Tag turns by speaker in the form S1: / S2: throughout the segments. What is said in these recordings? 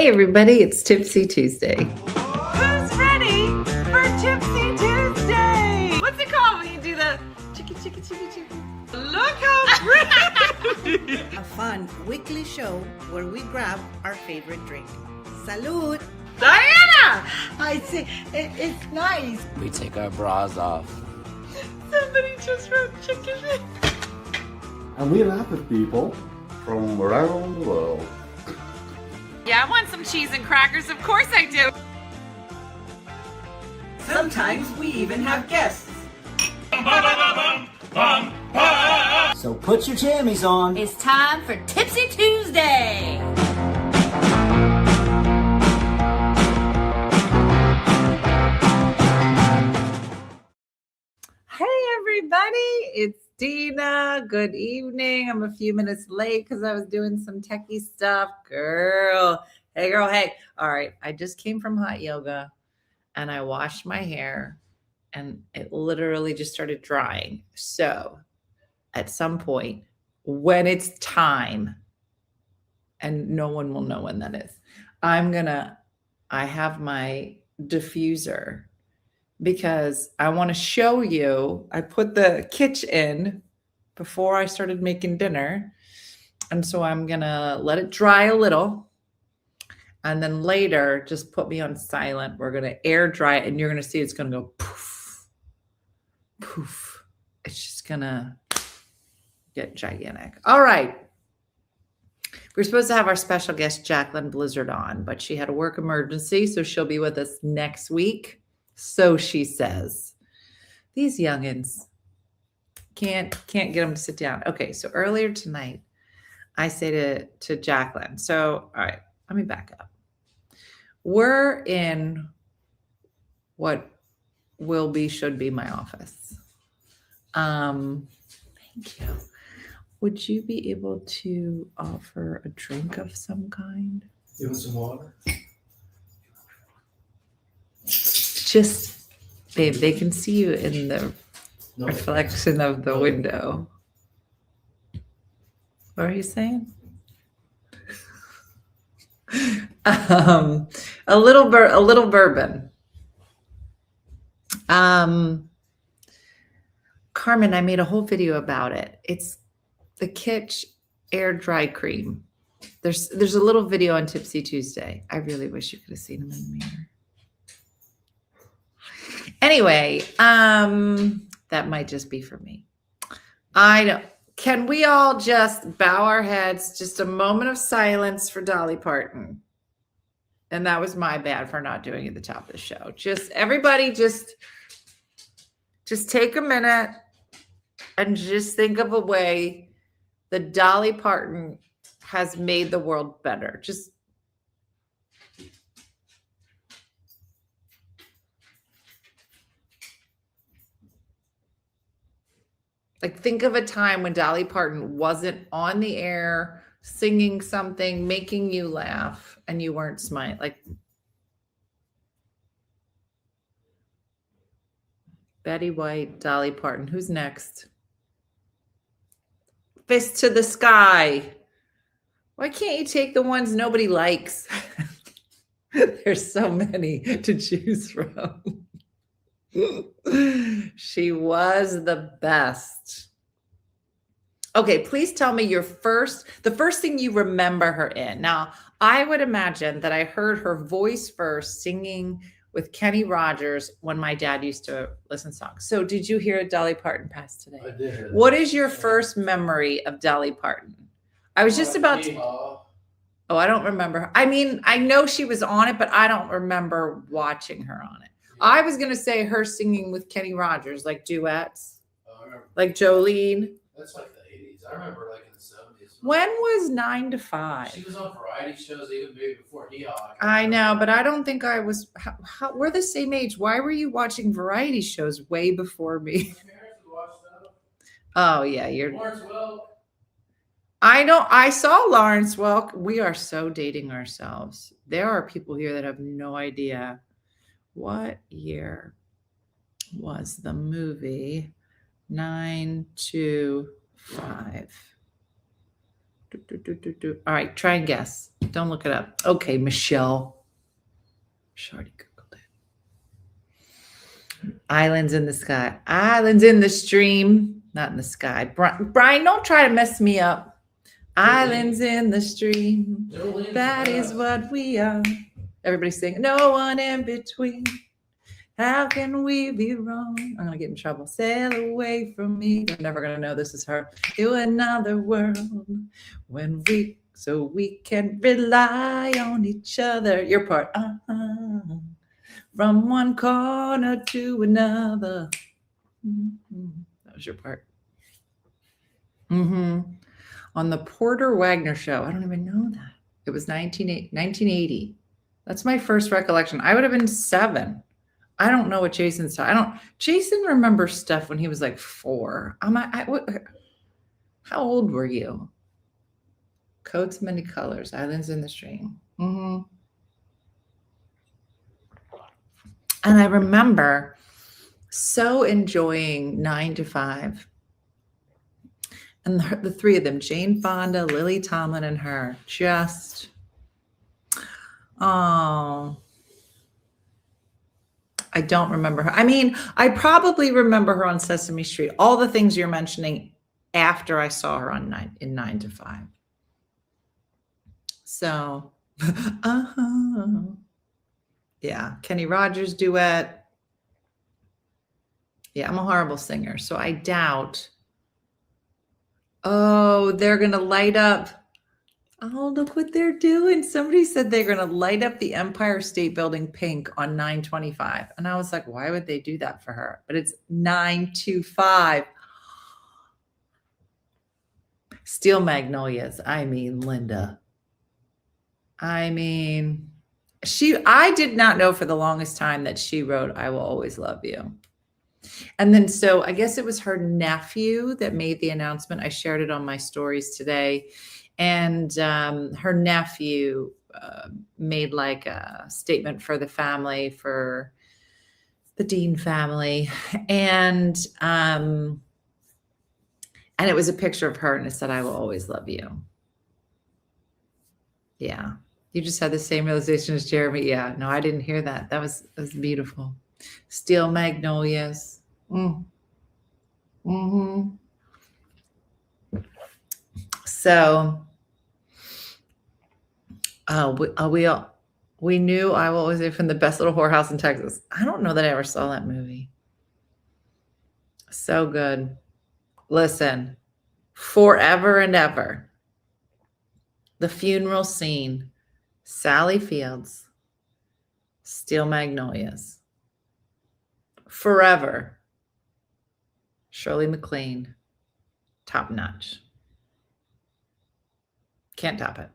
S1: Hey everybody, it's Tipsy Tuesday.
S2: Who's ready for Tipsy Tuesday? What's it called when you do the chicky? Look how pretty!
S3: A fun weekly show where we grab our favorite drink. Salud!
S2: Diana!
S3: I say, it's nice.
S4: We take our bras off.
S2: Somebody just wrote chicken.
S5: And we laugh at people from around the world.
S2: Yeah, I want some cheese and crackers. Of course I do.
S3: Sometimes we even have guests.
S6: So put your jammies on.
S7: It's time for Tipsy Tuesday.
S2: Hey everybody, it's Dina. Good evening. I'm a few minutes late because I was doing some techie stuff. Girl. Hey. All right. I just came from hot yoga and I washed my hair and it literally just started drying. So at some point when it's time, and no one will know when that is, I have my diffuser because I want to show you. I put the kitsch in before I started making dinner. And so I'm going to let it dry a little. And then later, just put me on silent. We're going to air dry it and you're going to see it's going to go poof, poof. It's just going to get gigantic. All right. We're supposed to have our special guest, Jacqueline Blizzard, on, but she had a work emergency, so she'll be with us next week. So she says. These youngins can't get them to sit down. Okay, so earlier tonight, I say to Jacqueline, so all right, let me back up. We're in what should be my office. Thank you. Would you be able to offer a drink of some kind?
S5: Give us some water.
S1: Just, babe, they can see you in the reflection of the window. What are you saying? A little bourbon. Carmen, I made a whole video about it. It's the Kitsch Air Dry Cream. There's a little video on Tipsy Tuesday. I really wish you could have seen him in the mirror. Anyway, that might just be for me. I don't. Can we all just bow our heads? Just a moment of silence for Dolly Parton. And that was my bad for not doing it at the top of the show. Everybody just take a minute and just think of a way that Dolly Parton has made the world better. Just like think of a time when Dolly Parton wasn't on the air singing something, making you laugh, and you weren't smiling. Like Betty White, Dolly Parton. Who's next? Fist to the sky. Why can't you take the ones nobody likes? There's so many to choose from. She was the best. Okay, please tell me the first thing you remember her in. Now, I would imagine that I heard her voice first singing with Kenny Rogers when my dad used to listen to songs. So did you hear Dolly Parton pass today?
S5: I did.
S1: What is your first memory of Dolly Parton? I was just about to. Oh, I don't remember. I mean, I know she was on it, but I don't remember watching her on it. I was going to say her singing with Kenny Rogers, like duets, like Jolene.
S4: That's like the 80s. I remember like in the 70s.
S1: When was 9 to 5?
S4: She was on variety shows even maybe before Hee-Haw.
S1: I know, but I don't think I was. We're the same age. Why were you watching variety shows way before me? Oh, yeah.
S4: Lawrence Welk.
S1: I know. I saw Lawrence Welk. We are so dating ourselves. There are people here that have no idea. What year was the movie 9 to 5? All right, try and guess. Don't look it up. Okay, Michelle. She already Googled it. Islands in the sky. Islands in the stream. Not in the sky. Brian, don't try to mess me up. Islands in the stream. That is what we are. Everybody sing. No one in between. How can we be wrong? I'm gonna get in trouble. Sail away from me. They're never gonna know this is her. To another world so we can rely on each other. Your part. From one corner to another. That was your part. On the Porter Wagner show. I don't even know that. It was 1980. That's my first recollection. I would have been 7. I don't know what Jason's. Jason remembers stuff when he was like 4. How old were you? Coats, many colors, islands in the stream. And I remember so enjoying 9 to 5. And the 3 of them, Jane Fonda, Lily Tomlin, and her, just, I don't remember her. I mean, I probably remember her on Sesame Street. All the things you're mentioning after I saw her in 9 to 5. So, yeah, Kenny Rogers duet. Yeah, I'm a horrible singer, so I doubt. Oh, they're going to light up. Oh, look what they're doing. Somebody said they're going to light up the Empire State Building pink on 9/25. And I was like, why would they do that for her? But it's 9/25. Steel Magnolias. I mean, Linda. I mean, I did not know for the longest time that she wrote I Will Always Love You. And then, so I guess it was her nephew that made the announcement. I shared it on my stories today. And her nephew made like a statement for the family, for the Dean family. And it was a picture of her and it said, I will always love you. Yeah. You just had the same realization as Jeremy. Yeah. No, I didn't hear that. That was beautiful. Steel Magnolias. So, we knew I Will Always Be from The Best Little Whorehouse in Texas. I don't know that I ever saw that movie. So good. Listen, Forever and Ever. The funeral scene. Sally Fields. Steel Magnolias. Forever. Shirley MacLaine. Top notch. Can't top it.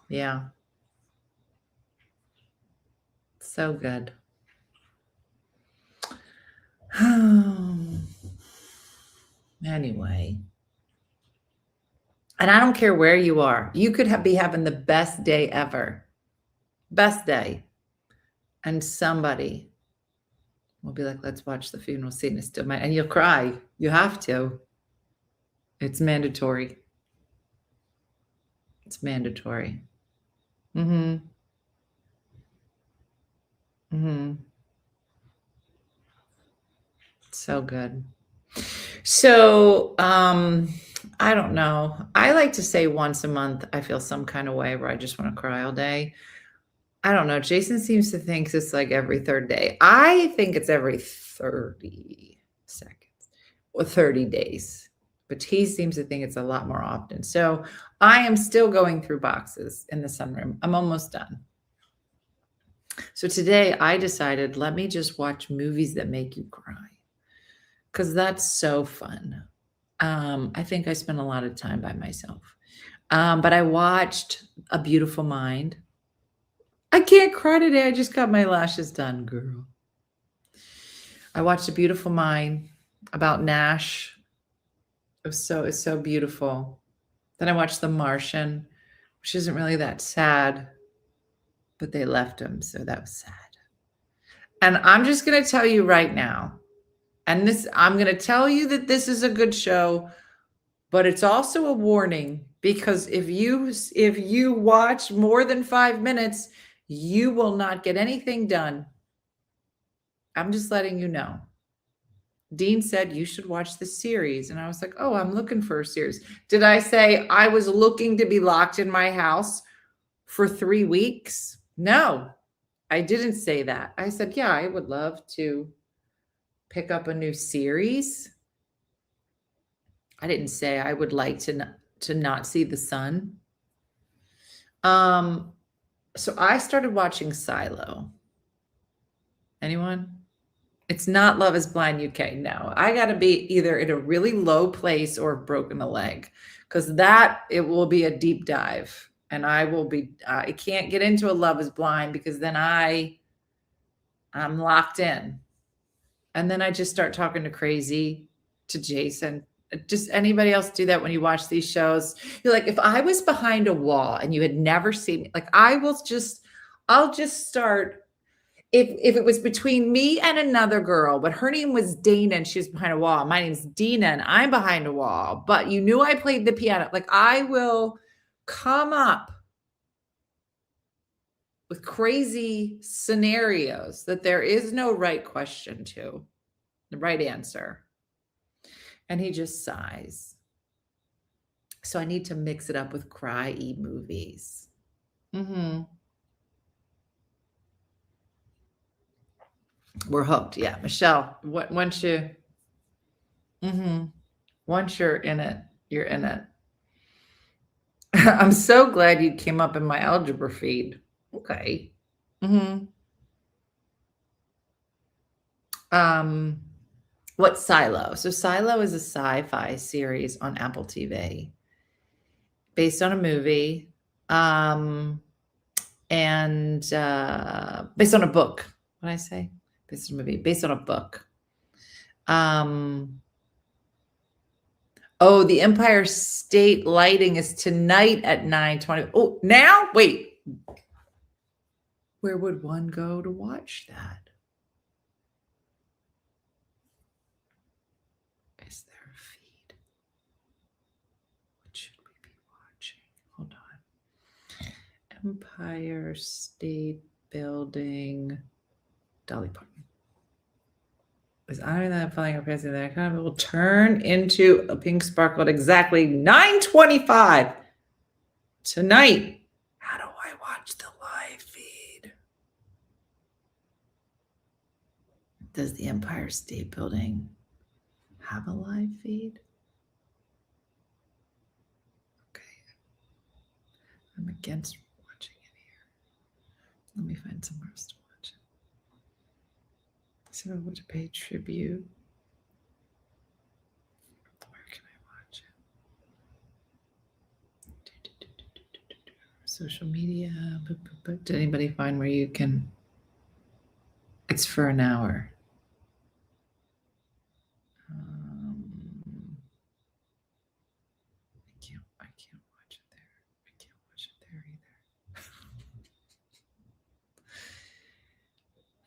S1: Yeah. So good. Anyway. And I don't care where you are. You could be having the best day ever. Best day. And somebody will be like, let's watch the funeral scene. It's still and you'll cry. You have to. It's mandatory. It's mandatory. So good. So, I don't know. I like to say once a month, I feel some kind of way where I just want to cry all day. I don't know. Jason seems to think it's like every 3rd day. I think it's every 30 seconds or 30 days. But he seems to think it's a lot more often. So I am still going through boxes in the sunroom. I'm almost done. So today I decided, let me just watch movies that make you cry. Because that's so fun. I think I spent a lot of time by myself. But I watched A Beautiful Mind. I can't cry today. I just got my lashes done, girl. I watched A Beautiful Mind about Nash. It's so beautiful. Then I watched The Martian, which isn't really that sad, but they left him, so that was sad. And I'm just going to tell you right now, And this, I'm going to tell you that this is a good show, but it's also a warning, because if you watch more than 5 minutes, you will not get anything done. I'm just letting you know. Dean said you should watch the series. And I was like, oh, I'm looking for a series. Did I say I was looking to be locked in my house for 3 weeks? No, I didn't say that. I said, yeah, I would love to pick up a new series. I didn't say I would like to not see the sun. So I started watching Silo. Anyone? It's not Love is Blind UK. No, I got to be either in a really low place or broken a leg, because it will be a deep dive, and I can't get into a Love is Blind, because then I'm locked in. And then I just start talking to Jason. Just anybody else do that when you watch these shows? You're like, if I was behind a wall and you had never seen me, like I'll just start. If it was between me and another girl, but her name was Dana and she was behind a wall. My name's Dina and I'm behind a wall, but you knew I played the piano. Like I will come up with crazy scenarios that there is no right question to, the right answer. And he just sighs. So I need to mix it up with cry-y movies. We're hooked. Yeah. Michelle, once you're in it, you're in it. I'm so glad you came up in my algebra feed. Okay. What's Silo? So Silo is a sci-fi series on Apple TV based on a movie, and based on a book. What did I say? Based on a movie, based on a book. Oh, the Empire State lighting is tonight at 9:20. Oh, now? Wait. Where would one go to watch that? Is there a feed? What should we be watching? Hold on. Empire State Building. Dolly Parton. Is iron that falling or passing that kind of will turn into a pink sparkle at exactly 9:25 tonight. How do I watch the live feed? Does the Empire State Building have a live feed? Okay. I'm against watching it here. Let me find somewhere else to watch it. So I would pay tribute. Where can I watch it? Social media. Did anybody find where you can? It's for an hour. I can't watch it there. I can't watch it there either.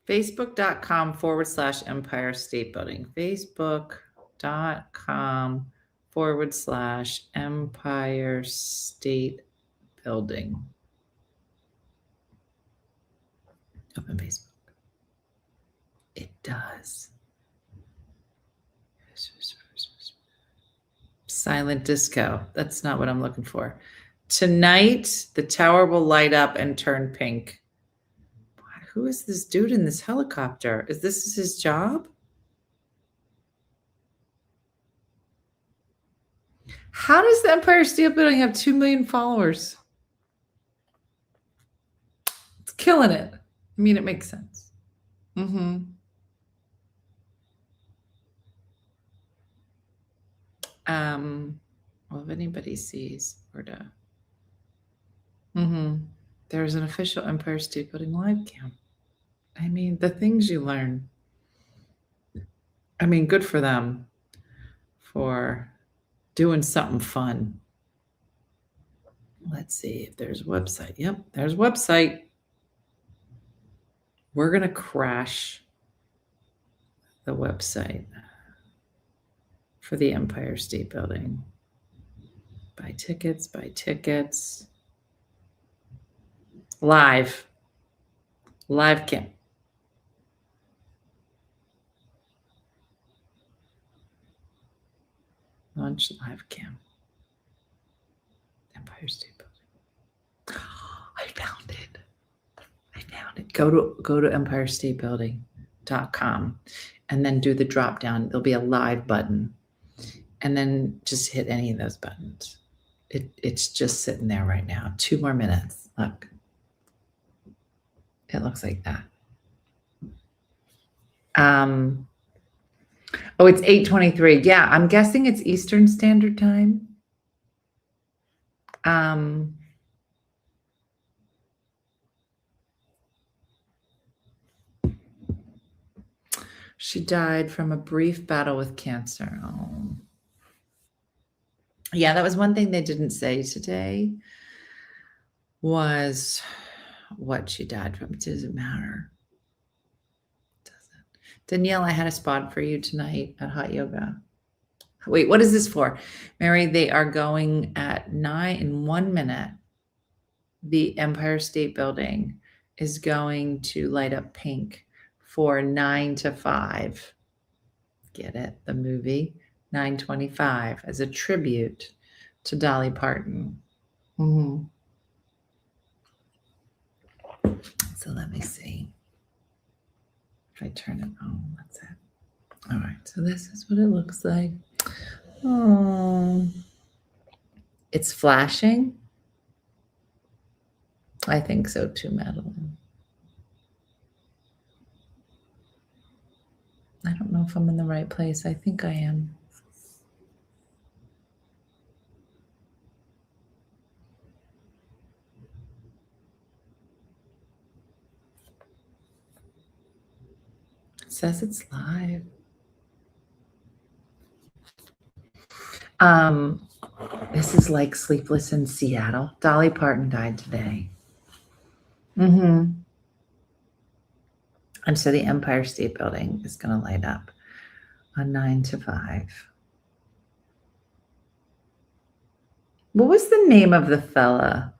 S1: Facebook.com/Empire State Building. Facebook.com/Empire State Building. Open Facebook. It does. Silent disco. That's not what I'm looking for. Tonight, the tower will light up and turn pink. Who is this dude in this helicopter? Is this his job? How does the Empire State Building have 2 million followers? It's killing it. I mean, it makes sense. Well, if anybody sees where to. There's an official Empire State Building live cam. I mean, the things you learn. I mean, good for them for doing something fun. Let's see if there's a website. Yep, there's a website. We're going to crash the website. for the Empire State Building. Buy tickets, buy tickets. Live cam. Launch live cam. Empire State Building. I found it. Go to empirestatebuilding.com and then do the drop down. There'll be a live button. And then just hit any of those buttons. It's just sitting there right now. 2 more minutes. Look. It looks like that. Oh, it's 8:23. Yeah, I'm guessing it's Eastern Standard Time. She died from a brief battle with cancer. Oh. Yeah, that was one thing they didn't say today was what she died from. It doesn't matter. Doesn't. Danielle, I had a spot for you tonight at Hot Yoga. Wait, what is this for? Mary, they are going at 9 in 1 minute. The Empire State Building is going to light up pink for 9 to 5. Get it? The movie 9:25 as a tribute to Dolly Parton. Mm-hmm. So let me see. If I turn it on, that's it. All right, so this is what it looks like. Oh, it's flashing. I think so too, Madeline. I don't know if I'm in the right place. I think I am. It says it's live. This is like Sleepless in Seattle. Dolly Parton died today. And so the Empire State Building is going to light up on 9 to 5. What was the name of the fella?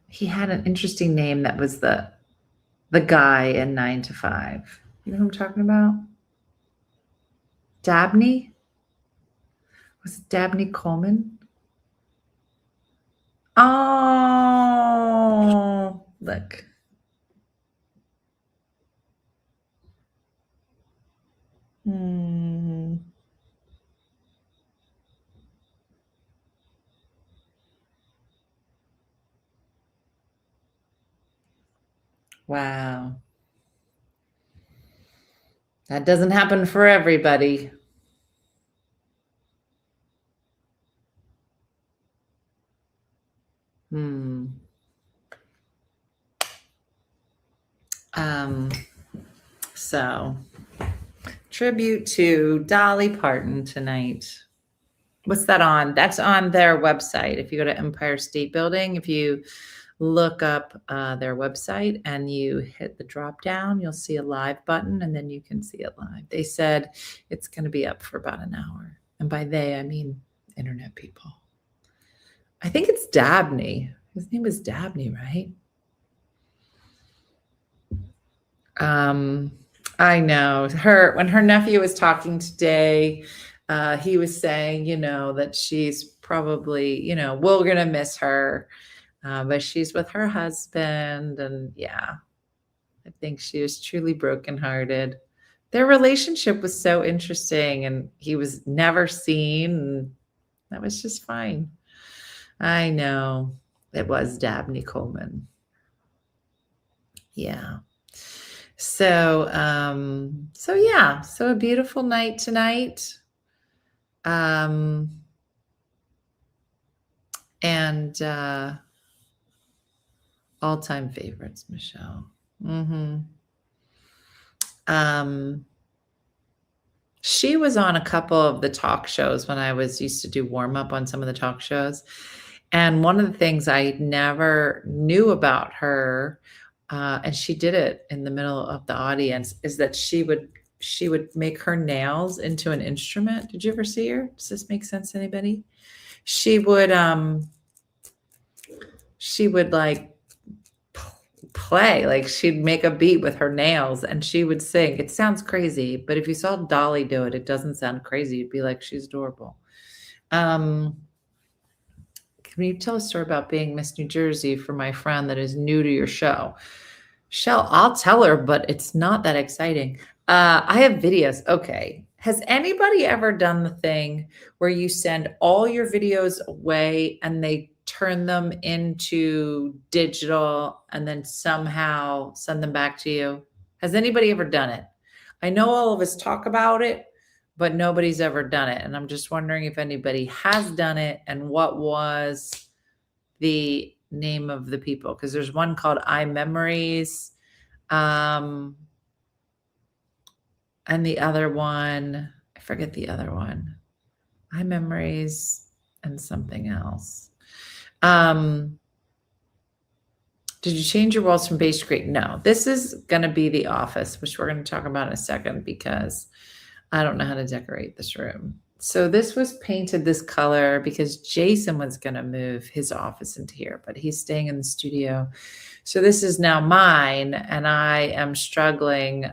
S1: He had an interesting name that was the guy in 9 to 5. You know who I'm talking about? Dabney? Was it Dabney Coleman? Oh, look. Wow. That doesn't happen for everybody. So tribute to Dolly Parton tonight. What's that on? That's on their website. If you go to Empire State Building, if you look up their website and you hit the drop down, you'll see a live button and then you can see it live. They said it's going to be up for about an hour. And by they, I mean internet people. I think it's Dabney. His name is Dabney, right? I know when her nephew was talking today, he was saying, that she's probably, we're going to miss her, but she's with her husband. And yeah, I think she was truly brokenhearted. Their relationship was so interesting and he was never seen. And that was just fine. I know it was Dabney Coleman. Yeah. So a beautiful night tonight. And all-time favorites, Michelle. She was on a couple of the talk shows when I used to do warm-up on some of the talk shows. And one of the things I never knew about her, and she did it in the middle of the audience, is that she would she would make her nails into an instrument. Did you ever see her? Does this make sense to anybody? She would like play, like she'd make a beat with her nails and she would sing. It sounds crazy, but if you saw Dolly do it, it doesn't sound crazy. You'd be like, she's adorable. Can you tell a story about being Miss New Jersey for my friend that is new to your show? Shell, I'll tell her, but it's not that exciting. I have videos. Okay. Has anybody ever done the thing where you send all your videos away and they turn them into digital and then somehow send them back to you? Has anybody ever done it? I know all of us talk about it, but nobody's ever done it. And I'm just wondering if anybody has done it and what was the name of the people, because there's one called iMemories. And the other one, I forget the other one. iMemories and something else. Did you change your walls from beige to gray? No, this is going to be the office, which we're going to talk about in a second because I don't know how to decorate this room. So this was painted this color because Jason was going to move his office into here, but he's staying in the studio. So this is now mine, and I am struggling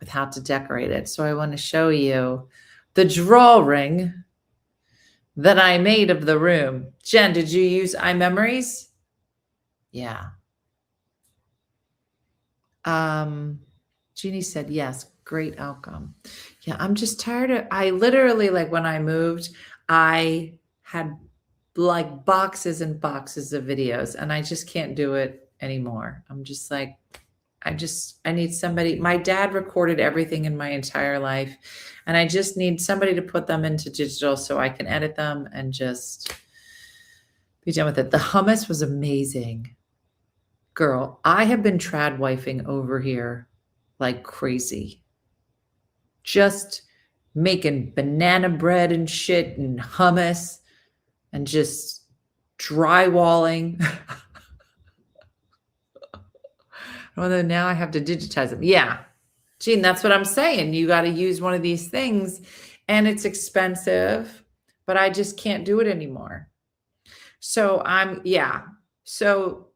S1: with how to decorate it. So I want to show you the drawing that I made of the room. Jen, did you use iMemories? Yeah. Jeannie said, yes, great outcome. Yeah, I'm just tired of, I literally, like when I moved, I had like boxes and boxes of videos and I just can't do it anymore. I'm just like, I need somebody. My dad recorded everything in my entire life, and I just need somebody to put them into digital so I can edit them and just be done with it. The hummus was amazing. Girl, I have been trad wifing over here like crazy. Just making banana bread and shit and hummus and just drywalling. Although now I have to digitize them. Yeah, Gene, that's what I'm saying. You got to use one of these things and it's expensive, but I just can't do it anymore. So So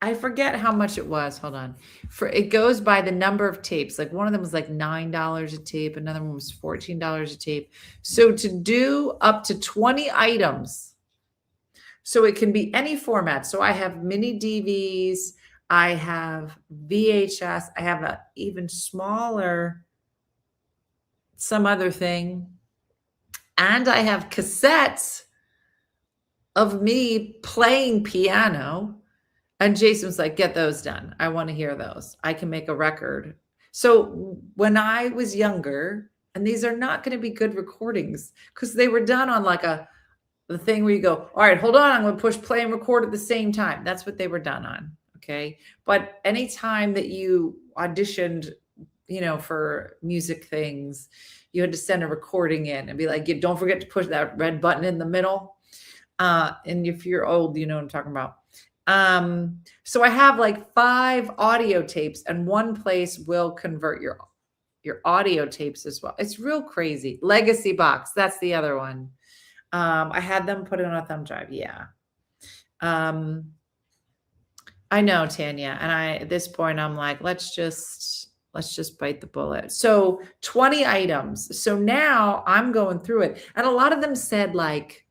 S1: I forget how much it was. Hold on. It goes by the number of tapes. Like one of them was like $9 a tape. Another one was $14 a tape. So to do up to 20 items, so it can be any format. So I have mini DVs, I have VHS, I have an even smaller, some other thing, and I have cassettes of me playing piano. And Jason was like, get those done. I want to hear those. I can make a record. So when I was younger, and these are not going to be good recordings because they were done on like the thing where you go, all right, hold on, I'm going to push play and record at the same time. That's what they were done on. Okay. But anytime that you auditioned, for music things, you had to send a recording in and be like, don't forget to push that red button in the middle. And if you're old, you know what I'm talking about. So I have like 5 audio tapes and one place will convert your audio tapes as well. It's real crazy. Legacy Box. That's the other one. I had them put it on a thumb drive. Yeah. I know, Tanya. And at this point I'm like, let's just bite the bullet. So 20 items. So now I'm going through it. And a lot of them said like,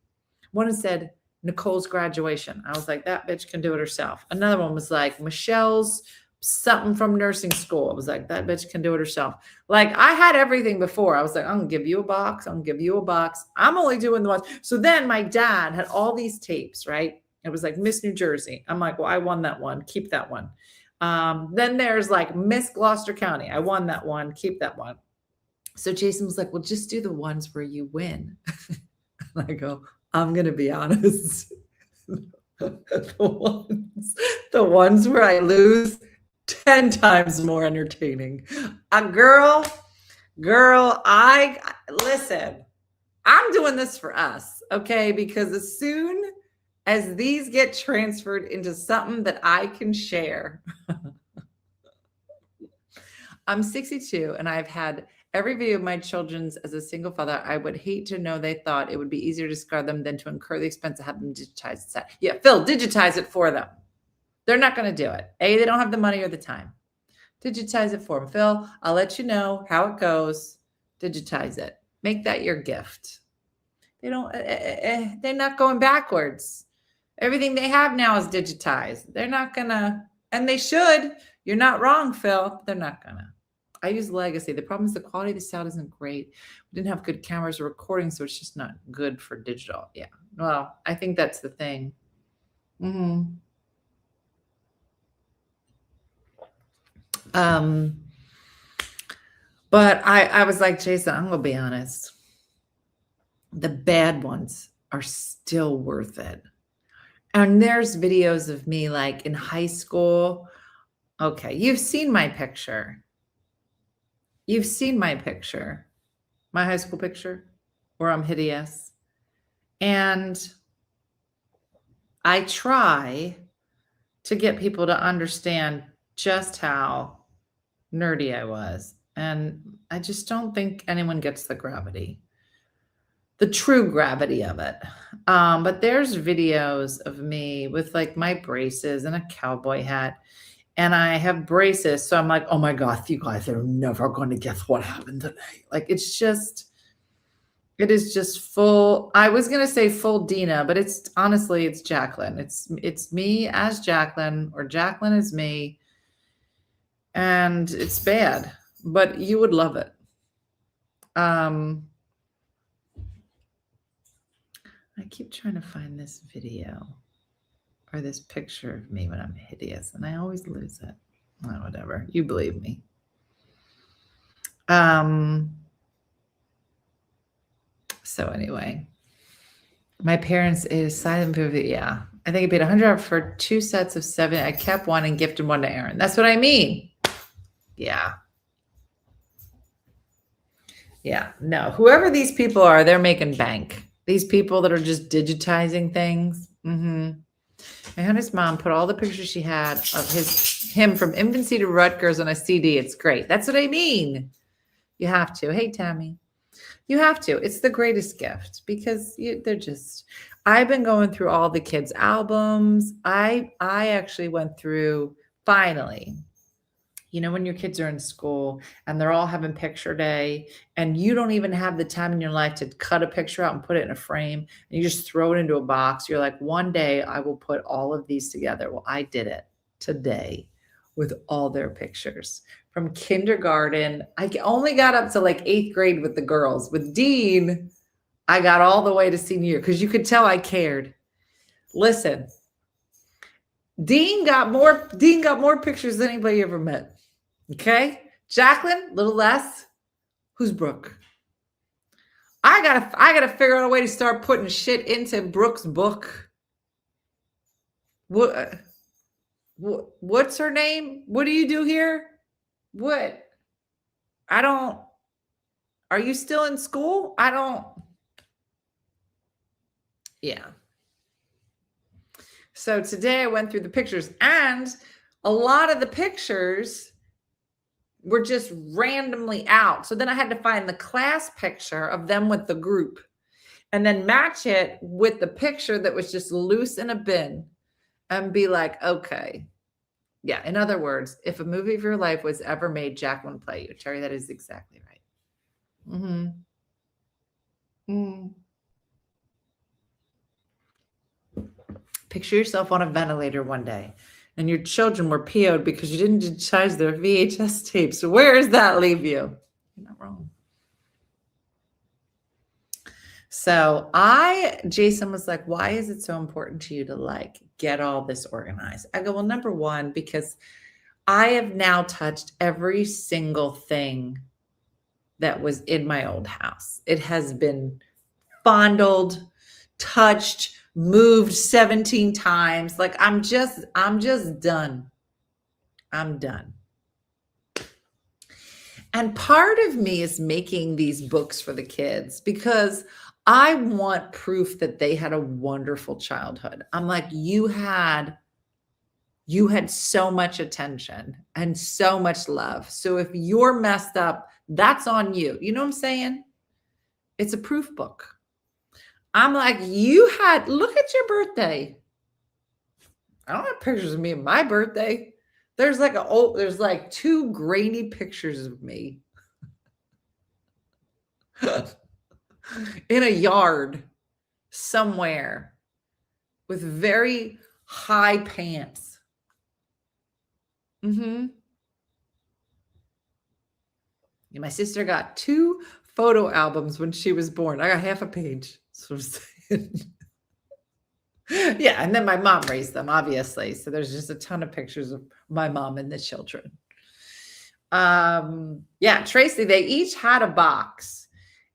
S1: one said Nicole's graduation. I was like, that bitch can do it herself. Another one was like Michelle's something from nursing school. I was like, that bitch can do it herself. Like I had everything before. I was like, I'm gonna give you a box. I'm gonna give you a box. I'm only doing the ones. So then my dad had all these tapes, right? It was like Miss New Jersey. I'm like, well, I won that one. Keep that one. Then there's like Miss Gloucester County. I won that one. Keep that one. So Jason was like, well, just do the ones where you win. And I go, I'm going to be honest. The ones where I lose, 10 times more entertaining. Girl, listen, I'm doing this for us, okay? Because as soon as these get transferred into something that I can share, I'm 62 and I've had every video of my children's as a single father. I would hate to know they thought it would be easier to scar them than to incur the expense of having them digitize it. Yeah, Phil, digitize it for them. They're not going to do it. They don't have the money or the time. Digitize it for them. Phil, I'll let you know how it goes. Digitize it. Make that your gift. They don't, they're not going backwards. Everything they have now is digitized. They're not going to, and they should. You're not wrong, Phil. They're not going to. I use Legacy. The problem is the quality of the sound isn't great. We didn't have good cameras or recording, so it's just not good for digital. Yeah. Well, I think that's the thing. But I was like, Jason, I'm going to be honest. The bad ones are still worth it. And there's videos of me like in high school. Okay, you've seen my picture. You've seen my picture, my high school picture where I'm hideous. And I try to get people to understand just how nerdy I was. And I just don't think anyone gets the gravity, the true gravity of it. But there's videos of me with like my braces and a cowboy hat. And I have braces. So I'm like, oh my God, you guys are never going to guess what happened today. Like, it is just full. I was going to say full Dina, but it's honestly, it's Jacqueline. It's me as Jacqueline or Jacqueline as me. And it's bad, but you would love it. I keep trying to find this video or this picture of me when I'm hideous, and I always lose it. Oh, whatever. You believe me. So anyway, my parents is silent movie. Yeah. I think I paid $100 for 2 sets of 7. I kept one and gifted one to Aaron. That's what I mean. Yeah. Yeah. No, whoever these people are, they're making bank. These people that are just digitizing things. My honey's mom put all the pictures she had of him from infancy to Rutgers on a CD. It's great. That's what I mean. You have to. Hey, Tammy. You have to. It's the greatest gift because they're just, I've been going through all the kids' albums. I actually went through, finally, you know, when your kids are in school and they're all having picture day and you don't even have the time in your life to cut a picture out and put it in a frame and you just throw it into a box. You're like, one day I will put all of these together. Well, I did it today with all their pictures from kindergarten. I only got up to like 8th grade with the girls. With Dean, I got all the way to senior year because you could tell I cared. Listen, Dean got more pictures than anybody ever met. Okay. Jacqueline, a little less. Who's Brooke? I gotta figure out a way to start putting shit into Brooke's book. What's her name? What do you do here? What? Are you still in school? Yeah. So today I went through the pictures and a lot of the pictures were just randomly out. So then I had to find the class picture of them with the group and then match it with the picture that was just loose in a bin and be like, okay. Yeah. In other words, if a movie of your life was ever made, Jacqueline would play you. Terry, that is exactly right. Picture yourself on a ventilator one day and your children were PO'd because you didn't digitize their VHS tapes. Where does that leave you? You're not wrong. So Jason was like, why is it so important to you to like get all this organized? I go, well, number one, because I have now touched every single thing that was in my old house. It has been fondled, touched, moved 17 times. Like I'm just done. I'm done. And part of me is making these books for the kids because I want proof that they had a wonderful childhood. I'm like, you had you had so much attention and so much love. So if you're messed up, that's on you. You know what I'm saying? It's a proof book. I'm like, look at your birthday. I don't have pictures of me on my birthday. There's like two grainy pictures of me in a yard somewhere with very high pants. My sister got 2 photo albums when she was born. I got half a page. So I'm saying. Yeah, and then my mom raised them, obviously. So there's just a ton of pictures of my mom and the children. Yeah, Tracy, they each had a box.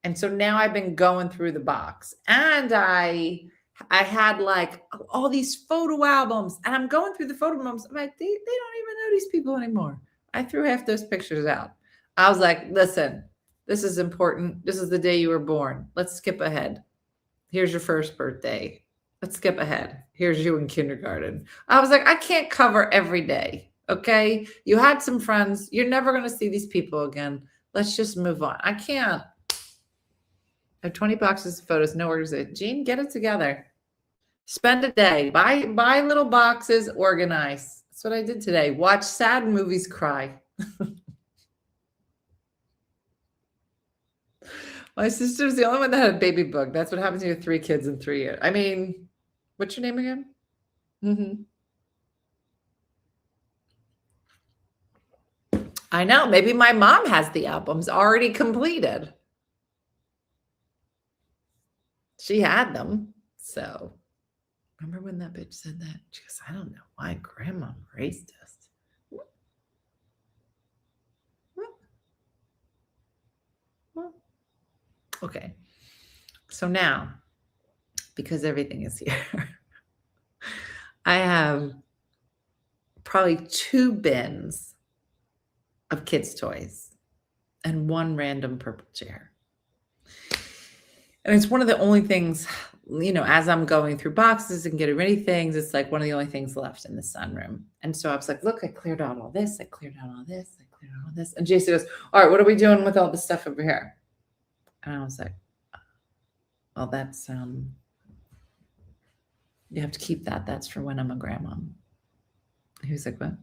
S1: And so now I've been going through the box. And I had like all these photo albums. And I'm going through the photo albums. I'm like, they don't even know these people anymore. I threw half those pictures out. I was like, listen, this is important. This is the day you were born. Let's skip ahead. Here's your first birthday. Let's skip ahead. Here's you in kindergarten. I was like, I can't cover every day. Okay. You had some friends. You're never going to see these people again. Let's just move on. I can't. I have 20 boxes of photos. No organization. Jean, get it together. Spend a day. Buy little boxes. Organize. That's what I did today. Watch sad movies, cry. My sister's the only one that had a baby book. That's what happens when you have 3 kids in 3 years. I mean, what's your name again? I know. Maybe my mom has the albums already completed. She had them. So remember when that bitch said that? She goes, I don't know why grandma raised us. Okay. So now, because everything is here, I have probably 2 bins of kids' toys and 1 random purple chair. And it's one of the only things, as I'm going through boxes and getting ready things, it's like one of the only things left in the sunroom. And so I was like, look, I cleared out all this. I cleared out all this. I cleared out all this. And Jason goes, all right, what are we doing with all this stuff over here? And I was like, well, that's, you have to keep that. That's for when I'm a grandma. He was like, what?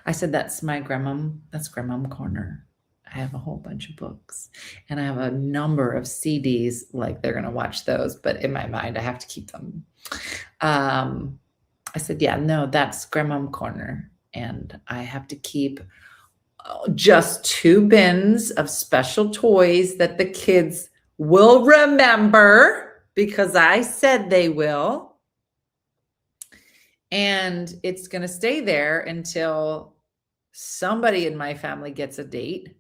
S1: I said, that's my grandma. That's grandma corner. I have a whole bunch of books and I have a number of CDs. Like they're going to watch those, but in my mind, I have to keep them. I said, yeah, no, that's grandma corner. And I have to keep just 2 bins of special toys that the kids will remember because I said they will. And it's going to stay there until somebody in my family gets a date,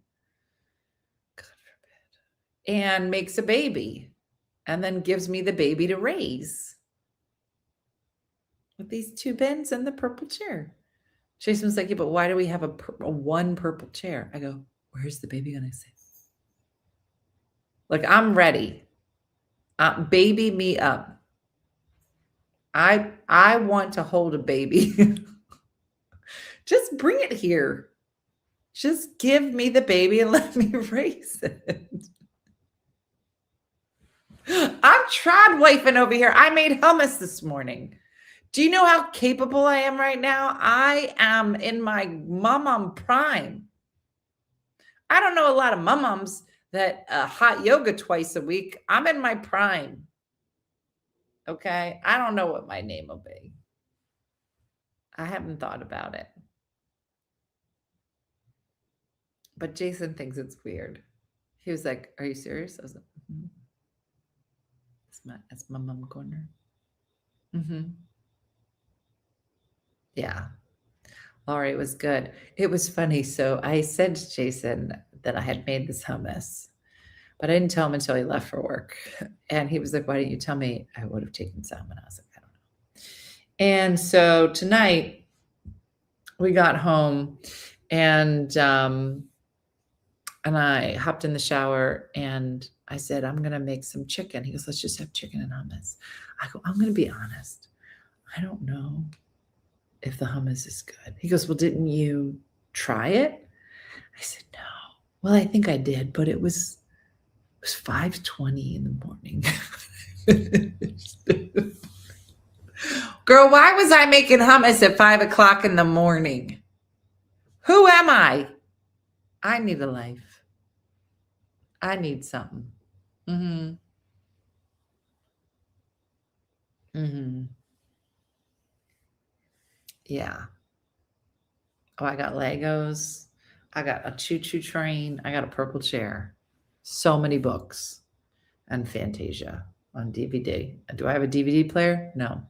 S1: God forbid, and makes a baby and then gives me the baby to raise with these 2 bins and the purple chair. Jason was like, yeah, but why do we have a 1 purple chair? I go, where's the baby going to sit? Like, I'm ready. Baby me up. I want to hold a baby. Just bring it here. Just give me the baby and let me raise it. I'm trad wifing over here. I made hummus this morning. Do you know how capable I am right now? I am in my mum prime. I don't know a lot of mums that hot yoga twice a week. I'm in my prime. Okay. I don't know what my name will be. I haven't thought about it. But Jason thinks it's weird. He was like, are you serious? I was like, That's my mum corner. Yeah. All right. It was good. It was funny. So I said to Jason that I had made this hummus, but I didn't tell him until he left for work. And he was like, why didn't you tell me? I would have taken some. And I was like, I don't know. And so tonight we got home and I hopped in the shower and I said, I'm going to make some chicken. He goes, let's just have chicken and hummus. I go, I'm going to be honest. I don't know if the hummus is good. He goes, well, didn't you try it? I said, no. Well, I think I did, but it was 5:20 in the morning. Girl, why was I making hummus at 5 o'clock in the morning? Who am I? I need a life. I need something. Mm-hmm. Mm-hmm. Yeah. Oh, I got Legos. I got a choo-choo train. I got a purple chair. So many books and Fantasia on DVD. Do I have a DVD player? No.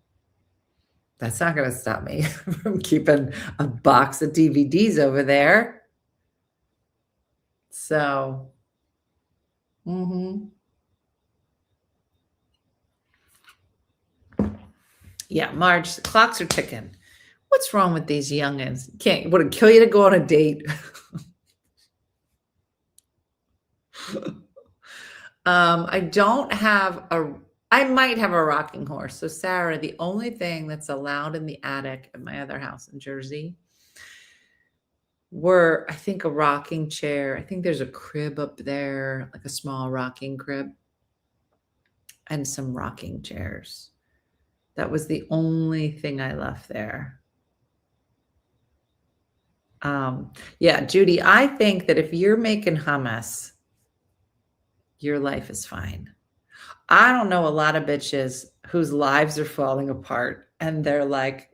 S1: That's not going to stop me from keeping a box of DVDs over there. So, yeah, Marge, the clocks are ticking. What's wrong with these youngins? Can't, would it kill you to go on a date? I don't have I might have a rocking horse. So Sarah, the only thing that's allowed in the attic at my other house in Jersey were, I think, a rocking chair. I think there's a crib up there, like a small rocking crib, and some rocking chairs. That was the only thing I left there. Yeah, Judy, I think that if you're making hummus, your life is fine. I don't know a lot of bitches whose lives are falling apart and they're like,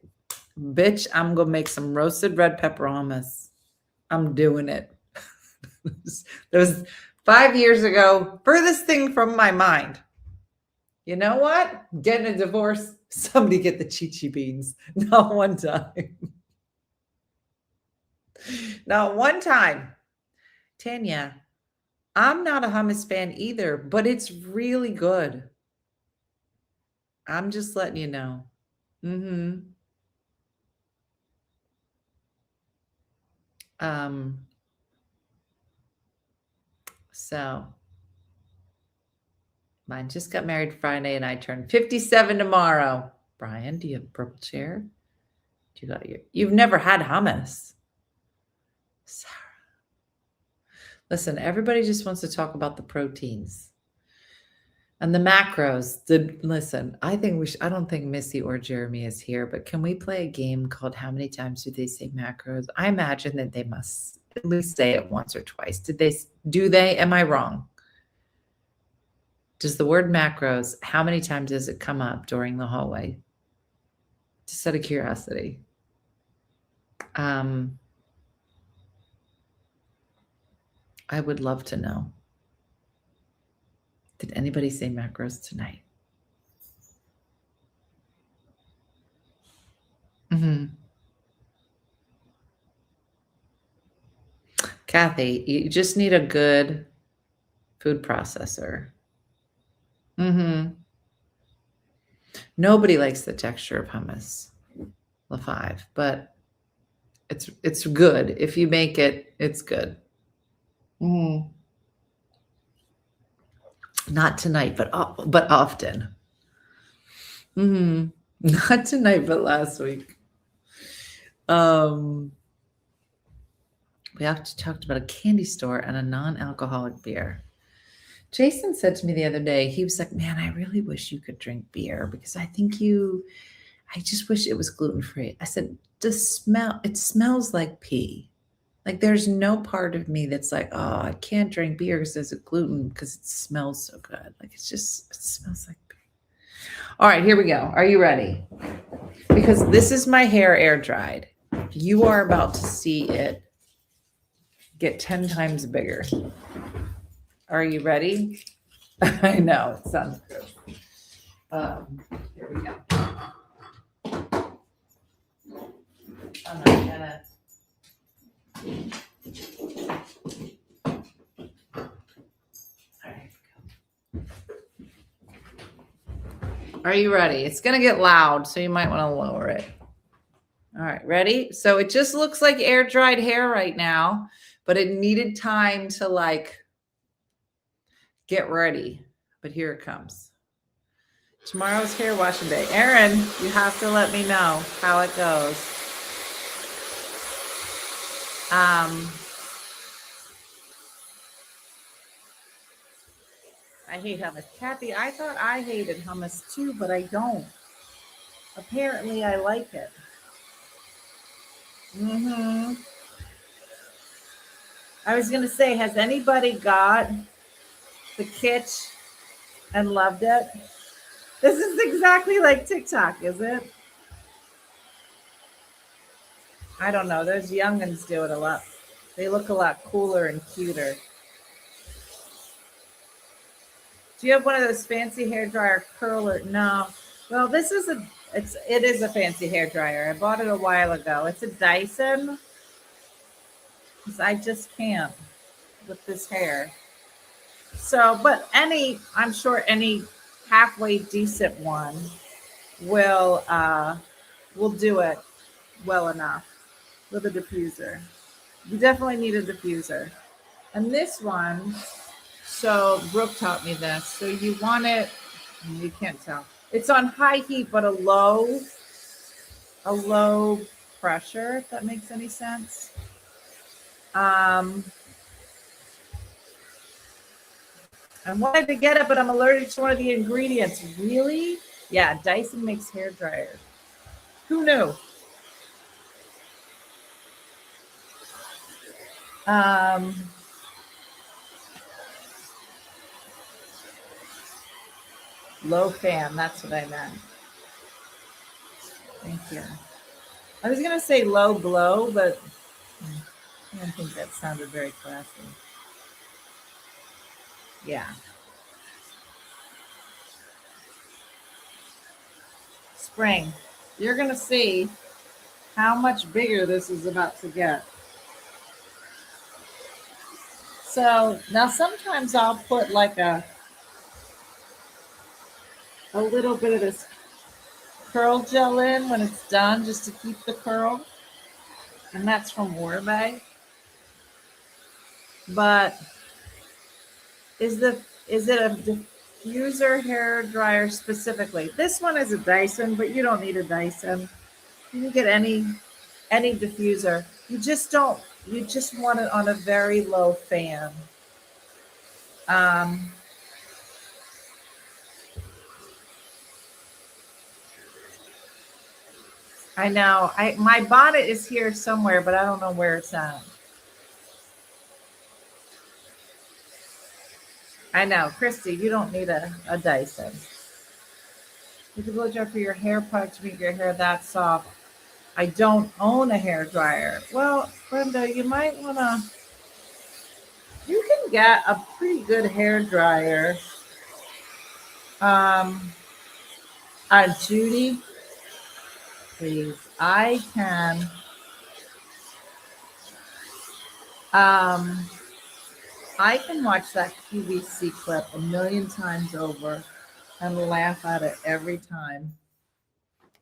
S1: bitch, I'm going to make some roasted red pepper hummus. I'm doing it. That was 5 years ago, furthest thing from my mind. You know what? Getting a divorce, somebody get the chi-chi beans. Not one time. Not one time. Tanya, I'm not a hummus fan either, but it's really good. I'm just letting you know. So mine just got married Friday and I turned 57 tomorrow. Brian, do you have a purple chair? You've never had hummus. Sarah. Listen, everybody just wants to talk about the proteins and the macros. Listen, I don't think Missy or Jeremy is here, but can we play a game called How Many Times Do They Say Macros? I imagine that they must at least say it once or twice. Do they? Am I wrong? Does the word macros, how many times does it come up during the hallway? Just out of curiosity. I would love to know. Did anybody say macros tonight? Kathy, you just need a good food processor. Nobody likes the texture of hummus, LaFive, but it's good. If you make it, it's good. Not tonight, but often. Not tonight, but last week. We actually talked about a candy store and a non-alcoholic beer. Jason said to me the other day, he was like, man, I really wish you could drink beer because I just wish it was gluten-free. I said, it smells like pee. Like there's no part of me that's like, oh, I can't drink beer because there's a gluten because it smells so good. Like it smells like pee. All right, here we go. Are you ready? Because this is my hair air dried. You are about to see it get 10 times bigger. Are you ready? I know, it sounds good. Here we go. I'm not gonna. All right. Are you ready? It's gonna get loud, so you might want to lower it. All right, ready? So it just looks like air dried hair right now, but it needed time to like get ready. But here it comes. Tomorrow's hair washing day. Erin, you have to let me know how it goes.
S2: I hate hummus. Kathy, I thought I hated hummus too, but I don't. Apparently, I like it. I was going to say, has anybody got the kitsch and loved it? This is exactly like TikTok, is it? I don't know. Those youngins do it a lot. They look a lot cooler and cuter. Do you have one of those fancy hairdryer curler? No. Well, it is a fancy hairdryer. I bought it a while ago. It's a Dyson. I just can't with this hair. So, but I'm sure any halfway decent one will do it well enough with a diffuser. You definitely need a diffuser. And this one, so Brooke taught me this. So you want it, you can't tell. It's on high heat, but a low pressure, if that makes any sense. I wanted to get it, but I'm allergic to one of the ingredients. Really? Yeah, Dyson makes hair dryers. Who knew? Low fan, that's what I meant. Thank you. I was going to say low blow, but I don't think that sounded very classy. Yeah. Spring. You're going to see how much bigger this is about to get. So now sometimes I'll put like a little bit of this curl gel in when it's done, just to keep the curl. And that's from Orbe. But is it a diffuser hair dryer specifically? This one is a Dyson, but you don't need a Dyson. You can get any diffuser. You just want it on a very low fan. I know. My bonnet is here somewhere, but I don't know where it's at. I know, Christy, you don't need a Dyson. You can blow dry for your hair product to make your hair that soft. I don't own a hair dryer. Well, Brenda, you might want to. You can get a pretty good hair dryer. Judy, please. I can. I can watch that QVC clip a million times over and laugh at it every time.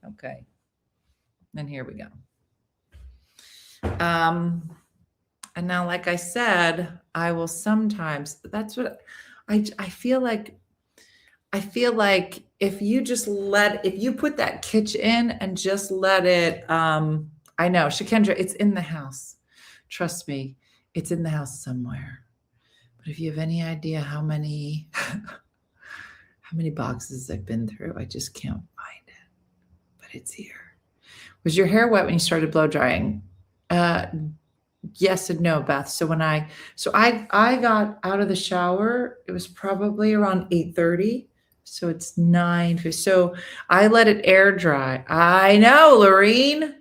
S2: Okay. And here we go. And now, like I said, I will sometimes, that's what I feel like. I feel like if you put that kitsch in and just let it, I know, Shakendra, it's in the house. Trust me, it's in the house somewhere. But if you have any idea how many boxes I've been through, I just can't find it. But it's here. Was your hair wet when you started blow drying? Yes and no, Beth. So I got out of the shower. It was probably around 8:30. So it's 9. So I let it air dry. I know, Lorene.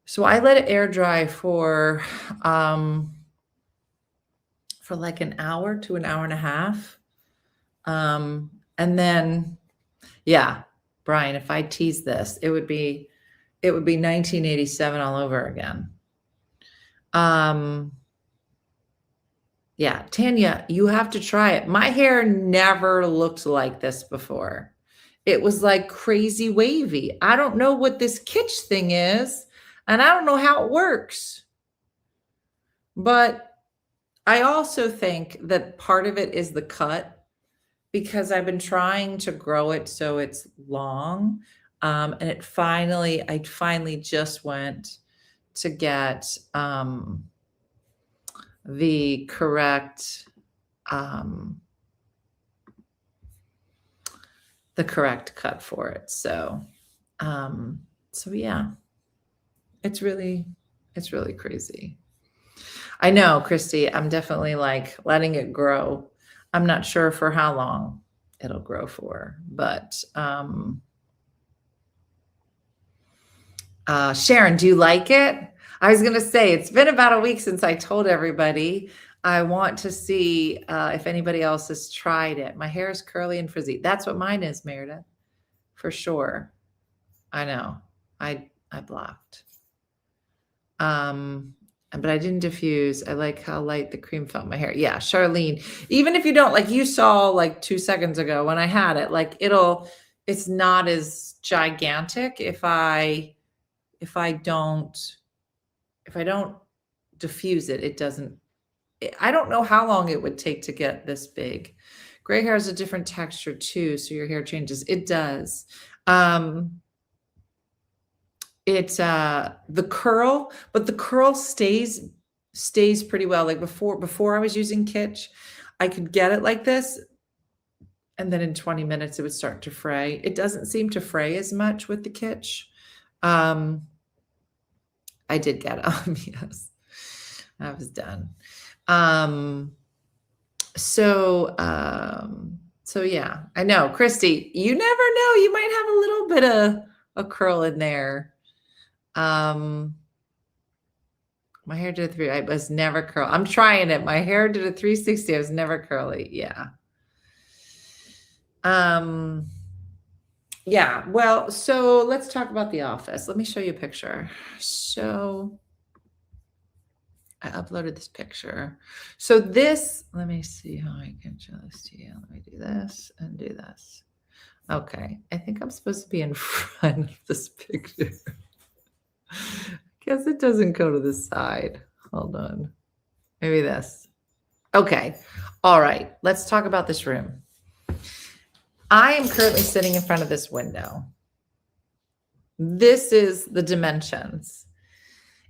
S2: So I let it air dry for like an hour to an hour and a half. And then, yeah, Brian, if I tease this, it would be 1987 all over again. Yeah, Tanya, you have to try it. My hair never looked like this before. It was like crazy wavy. I don't know what this kitsch thing is, and I don't know how it works. But I also think that part of it is the cut, because I've been trying to grow it so it's long. And I finally just went
S1: to get the correct cut for it. So yeah, it's really crazy. I know, Christy, I'm definitely like letting it grow. I'm not sure for how long it'll grow for, but Sharon, do you like it? I was going to say, it's been about a week since I told everybody. I want to see if anybody else has tried it. My hair is curly and frizzy. That's what mine is, Meredith, for sure. I know. I blocked. But I didn't diffuse. I like how light the cream felt in my hair. Yeah, Charlene, even if you don't, like you saw like 2 seconds ago when I had it, like it's not as gigantic if I don't diffuse it. It doesn't, I don't know how long it would take to get this big. Gray hair has a different texture too, so your hair changes. It does. It's the curl, but the curl stays pretty well. Like before I was using Kitsch, I could get it like this, and then in 20 minutes it would start to fray. It doesn't seem to fray as much with the Kitsch. I did get yes, I was done. So yeah, I know, Christy, you never know, you might have a little bit of a curl in there. My hair did I was never curly. I'm trying it. My hair did a 360. I was never curly. Yeah. Yeah. Well, so let's talk about the office. Let me show you a picture. So I uploaded this picture. So this, let me see how I can show this to you. Let me do this and do this. Okay. I think I'm supposed to be in front of this picture. Guess it doesn't go to the side. Hold on. Maybe this. Okay. All right. Let's talk about this room. I am currently sitting in front of this window. This is the dimensions.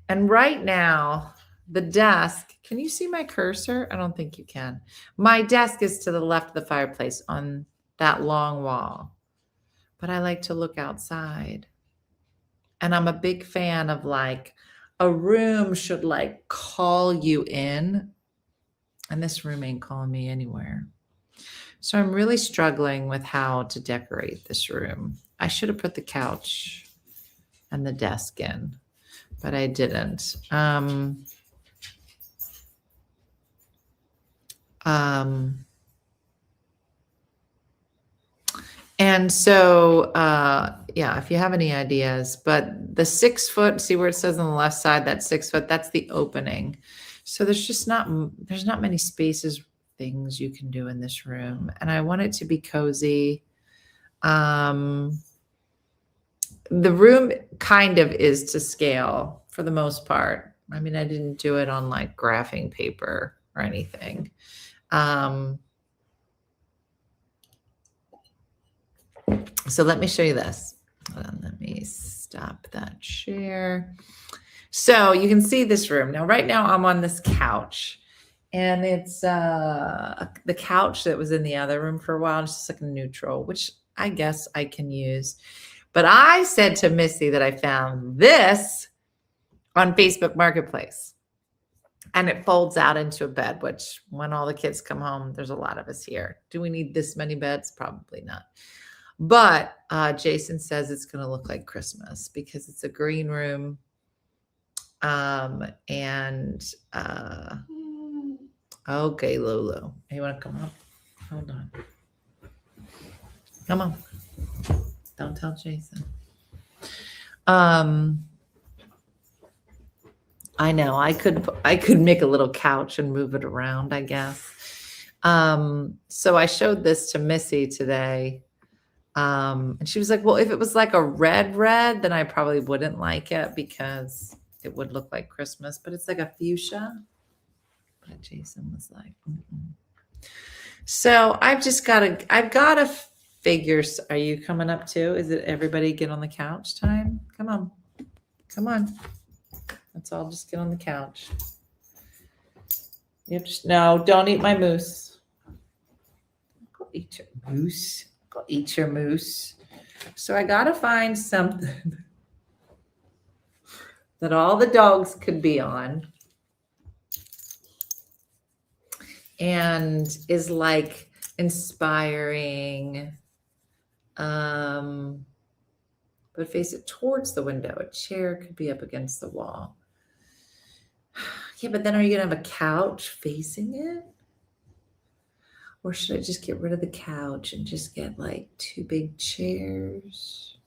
S1: And right now, the desk, can you see my cursor? I don't think you can. My desk is to the left of the fireplace on that long wall. But I like to look outside. And I'm a big fan of like, a room should like call you in. And this room ain't calling me anywhere. So I'm really struggling with how to decorate this room. I should have put the couch and the desk in, but I didn't. And so, yeah, if you have any ideas, but the 6 foot, see where it says on the left side, that 6 foot, that's the opening. So there's not many spaces, things you can do in this room. And I want it to be cozy. The room kind of is to scale for the most part. I mean, I didn't do it on like graphing paper or anything. So let me show you this. Hold on, let me stop that share. So you can see this room. Now, right now I'm on this couch, and it's the couch that was in the other room for a while. It's just like a neutral, which I guess I can use. But I said to Missy that I found this on Facebook Marketplace. And it folds out into a bed, which when all the kids come home, there's a lot of us here. Do we need this many beds? Probably not. But Jason says it's going to look like Christmas because it's a green room. Okay, Lulu. You want to come up? Hold on. Come on. Don't tell Jason. I know I could make a little couch and move it around, I guess. So I showed this to Missy today. And she was like, well, if it was like a red, then I probably wouldn't like it because it would look like Christmas, but it's like a fuchsia. But Jason was like, mm-mm. So I've got to figure. Are you coming up too? Is it everybody get on the couch time? Come on. Let's all just get on the couch. Yep. No, don't eat my mousse. Go eat your mousse. Go eat your mousse. So I gotta find something that all the dogs could be on and is like inspiring. But face it towards the window. A chair could be up against the wall. Yeah, but then are you gonna have a couch facing it? Or should I just get rid of the couch and just get like 2 big chairs?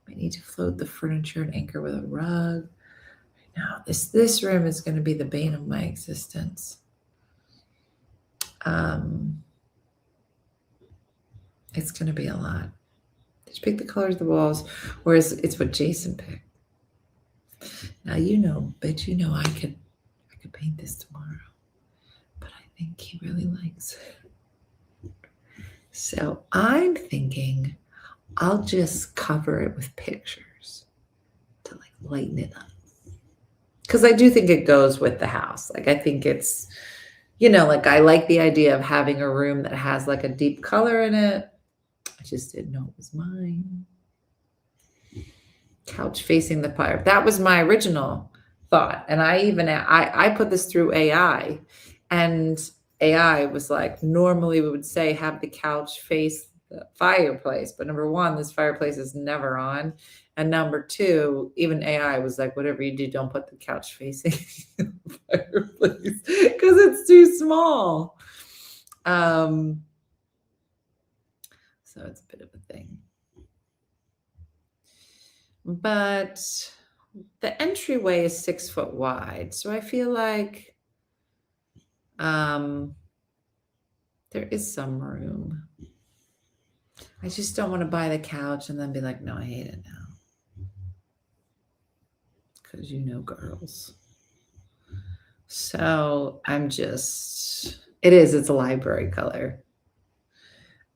S1: I need to float the furniture and anchor with a rug. Now, this room is going to be the bane of my existence. It's going to be a lot. Did you pick the colors of the walls, or it's what Jason picked? Now bet you know I could paint this tomorrow, but I think he really likes it. So I'm thinking I'll just cover it with pictures to like lighten it up. Because I do think it goes with the house. Like I think it's, like I like the idea of having a room that has like a deep color in it. I just didn't know it was mine. Couch facing the fire. That was my original thought. And I put this through AI, and AI was like, normally we would say have the couch face the fireplace, but number one, this fireplace is never on. And number two, even AI was like, whatever you do, don't put the couch facing the fireplace because it's too small. So it's a bit of a thing. But the entryway is 6 foot wide. So I feel like there is some room. I just don't want to buy the couch and then be like, no, I hate it now. Because girls. So it's a library color.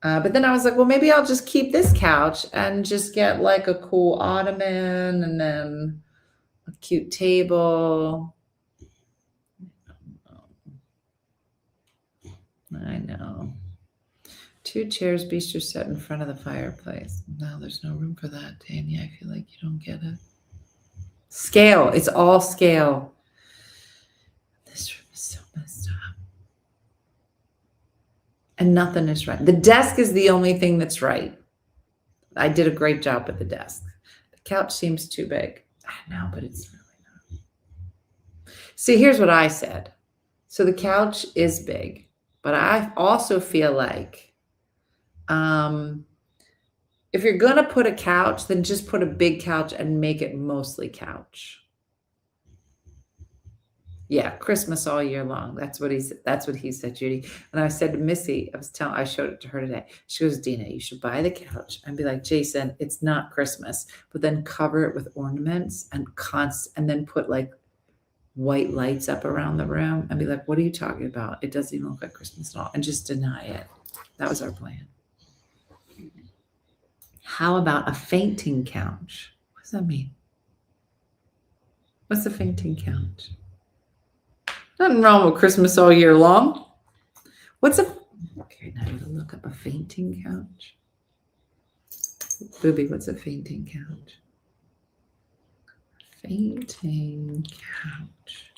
S1: But then I was like, well, maybe I'll just keep this couch and just get like a cool ottoman and then a cute table. I know. 2 chairs, bistro set in front of the fireplace. No, there's no room for that, Tanya. I feel like you don't get it. Scale. It's all scale. This room is so messed up. And nothing is right. The desk is the only thing that's right. I did a great job with the desk. The couch seems too big. I know, but it's really not. See, here's what I said. So the couch is big, but I also feel like if you're going to put a couch, then just put a big couch and make it mostly couch. Yeah, Christmas all year long. That's what he said, Judy. And I said to Missy, I showed it to her today. She goes, Dina, you should buy the couch and be like, Jason, it's not Christmas, but then cover it with ornaments and then put like white lights up around the room and be like, what are you talking about? It doesn't even look like Christmas at all. And just deny it. That was our plan. How about a fainting couch? What does that mean? What's a fainting couch? Nothing wrong with Christmas all year long. Okay, now I'm gonna look up a fainting couch. Booby, what's a fainting couch? Fainting couch.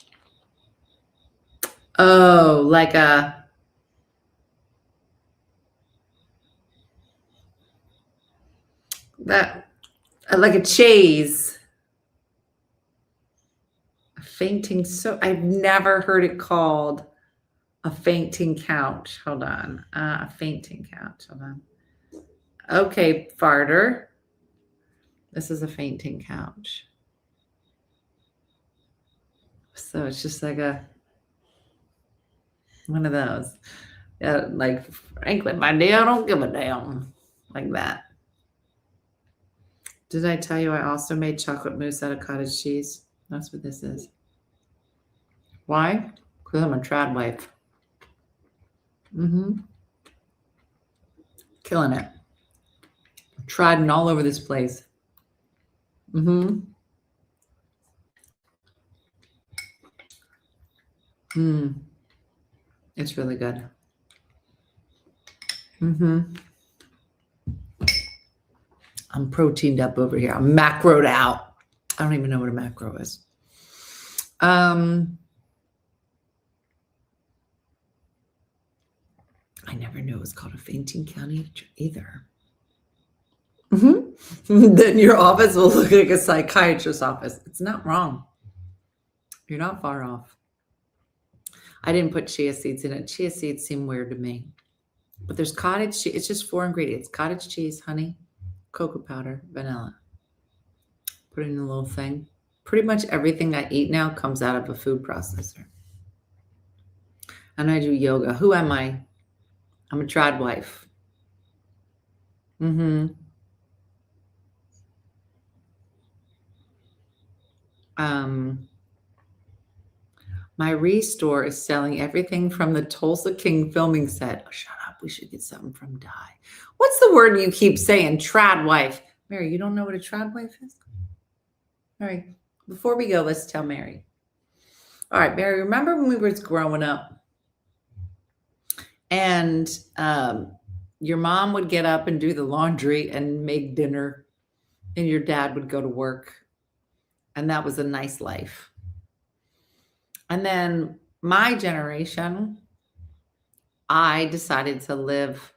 S1: Oh, like a chaise. Fainting. So I've never heard it called a fainting couch. Hold on. A fainting couch. Hold on. Okay, farter. This is a fainting couch. So it's just like one of those. Yeah, like, frankly, my dear, I don't give a damn. Like that. Did I tell you I also made chocolate mousse out of cottage cheese? That's what this is. Why? Because I'm a trad wife. Killing it. Triding all over this place. It's really good. I'm proteined up over here. I'm macroed out. I don't even know what a macro is. I never knew it was called a fainting county either. Then your office will look like a psychiatrist's office. It's not wrong. You're not far off. I didn't put chia seeds in it. Chia seeds seem weird to me. But there's cottage cheese. It's just 4 ingredients. Cottage cheese, honey, cocoa powder, vanilla. Put it in a little thing. Pretty much everything I eat now comes out of a food processor. And I do yoga. Who am I? I'm a trad wife. My Restore is selling everything from the Tulsa King filming set. Oh, shut up. We should get something from Di. What's the word you keep saying? Trad wife. Mary, you don't know what a trad wife is? All right. Before we go, let's tell Mary. All right, Mary, remember when we were growing up and your mom would get up and do the laundry and make dinner and your dad would go to work, and that was a nice life. And then my generation, I decided to live